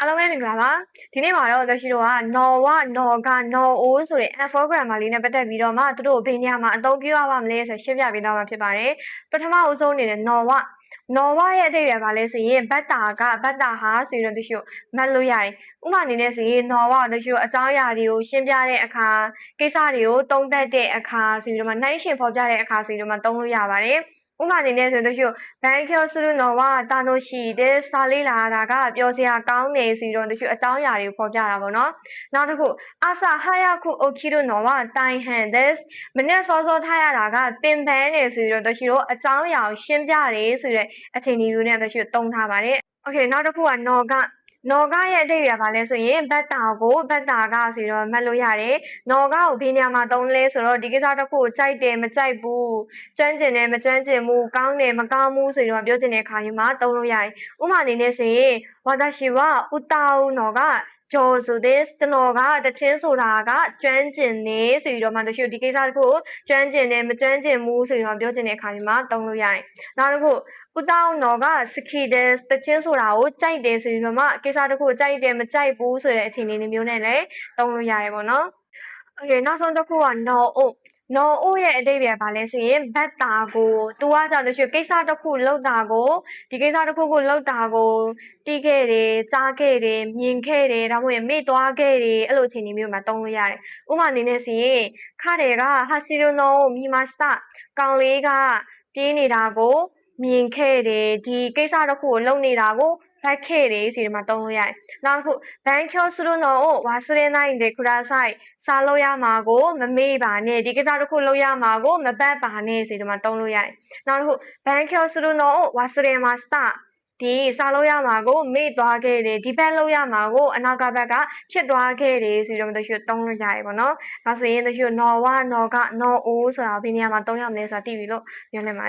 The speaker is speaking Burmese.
အားလုံးပဲမင်္ဂလာပါဒီနေ့မှာတော့တို့ရှိတော့ကနော်ဝနော်ကနော်အိုးဆိုတဲ့ anagram လေးနဲ့ပတ်သက်ပြီးတော့မှတို့ဘယ်နေရာမှာအသုံးပြုရပါမလဲဆိုရှင်းပြပေးတော့မှာဖြစ်ပါတယ်ပထမအဆုံးအနေနဲ့နော်ဝရဲ့အဓိပ္ပာယ်ပါလဲဆိုရင်ဘတ်တာဟာဆိုရင်တို့ရှိမှတ်လို့ရတယ်ဥပမာအနေနဲ့ဆိုရင်နော်ဝတို့ရှိအကြောင်းအရာတွေကိုရှင်းပြတဲ့အခါကိစ္စတွေကိုသုံးသပ်တဲ့အခါဆိုပြီးတော့မှနှိုင်းယှဉ်ဖော်ပြတဲ့အခါဆိုပြီးတော့မှသုံးလို့ရပါတယ်ဥပမာအနေနဲ့ဆိုတို့ရှိဘန်ကျော်စုနော်ဝတာတို့ရှိတဲ့စာလေးလာတာကပြောစရာကောင်းနေဆိုတော့တို့ရှိအကြောင်းအရာတွေကိုဖော်ပြတာပေါ့နော်နောက်တစ်ခုအာစာဟာယခုအိုခီတို့နော်ဝတိုင်ဟန်ဒက်မနေ့စောထားရတာကပင်ပန်းနေဆိုတော့တို့ရှိတော့အကြောင်းအရာကိုရှင်းပြတယ်ဆိုတဲ့အခြေအနေမျိုးနဲ့တို့ရှိသုံးထားပါတယ်โอเคနောက်တစ်ခုကနော်ကရဲ့အဓိပ္ပာယ်ပါလဲဆိုရင်ဘတ်တာကဆိုတော့မှတ်လို့ရတယ်နော်ကကိုဘယ်နေရာမှာသုံးလဲဆိုတော့ဒီကိစ္စတစ်ခုကိုကြိုက်တယ်မကြိုက်ဘူးကျွမ်းကျင်တယ်မကျွမ်းကျင်ဘူးကောင်းတယ်မကောင်းဘူးဆိုတော့ပြောချင်တဲ့အခါမျိုးမှာသုံးလို့ရတယ်ဥပမာအနေနဲ့ဆိုရင်ဝါဒရှိဝဥတာဦးနော်ကဂျော်ဆိုတဲ့ကျွန်တော်ကတချင်းဆိုတာကကျွမ်းကျင်နေဆိုပြီးတော့မှတို့ရှိဒီကိစ္စတစ်ခုကိုကျွမ်းကျင်တယ်မကျွမ်းကျင်ဘူးဆိုပြီးတော့ပြောချင်တဲ့အခါမျိုးမှာသုံးလို့ရတယ်နောက်တစ်ခုဥတောင်းတော့ကစကီတဲ့တချင်းဆိုတာကိုကြိုက်တယ်ဆိုပြီးတော့မှကိစ္စတစ်ခုကိုကြိုက်တယ်မကြိုက်ဘူးဆိုတဲ့အခြေအနေမျိုးနဲ့လည်းသုံးလို့ရတယ်ပေါ့နော်။ Okay နောက်ဆုံးတစ်ခုကနော်အိုရဲ့အဓိပ္ပာယ်ဘာလဲဆိုရင်ဘတ်တာကိုသူကကြောင့်တချို့ကိစ္စတစ်ခုလုပ်တာကိုဒီကိစ္စတစ်ခုကိုလုပ်တာကိုတီးခဲ့တယ်ကြားခဲ့တယ်မြင်ခဲ့တယ်ဒါမှမဟုတ်မေ့သွားခဲ့တယ်အဲ့လိုအခြေအနေမျိုးမှာသုံးလို့ရတယ်။ဥပမာအနေနဲ့ဆိုရင်ခါတယ်ကဟာစီရိုနိုမီမာစတာကောင်လေးကပြေးနေတာကိုမြင်ခဲ့တယ်ဒီကိစ္စတစ်ခုကိုလုပ်နေတာကိုဖတ်ခဲ့တယ်ဆိုဒီမှာသုံးလို့ရတယ်။နောက်တစ်ခုဘန်ကျော်စရုနိုဝါစရဲနိုင်တဲ့ခုဒါဆိုင်စားလို့ရမှာကိုမမေ့ပါနဲ့ဒီကိစ္စတစ်ခုလုပ်ရမှာကိုမပတ်ပါနဲ့ဆိုဒီမှာသုံးလို့ရတယ်။နောက်တစ်ခုဘန်ကျော်စရုနိုဝါစရဲမာစတာဒီစားလို့ရမှာကိုမေ့သွားခဲ့တယ်ဒီဘက်လုပ်ရမှာကိုအနောက်ကဘက်ကဖြစ်သွားခဲ့တယ်ဆိုတော့တို့ရှိသုံးလို့ရတယ်ပေါ့နော်။ဒါဆိုရင်တို့ရှိနော်ဝနော်ကနော်အိုးဆိုတာဘယ်နေရာမှာသုံးရမလဲဆိုတာသိပြီလို့ပြောနေပါတယ်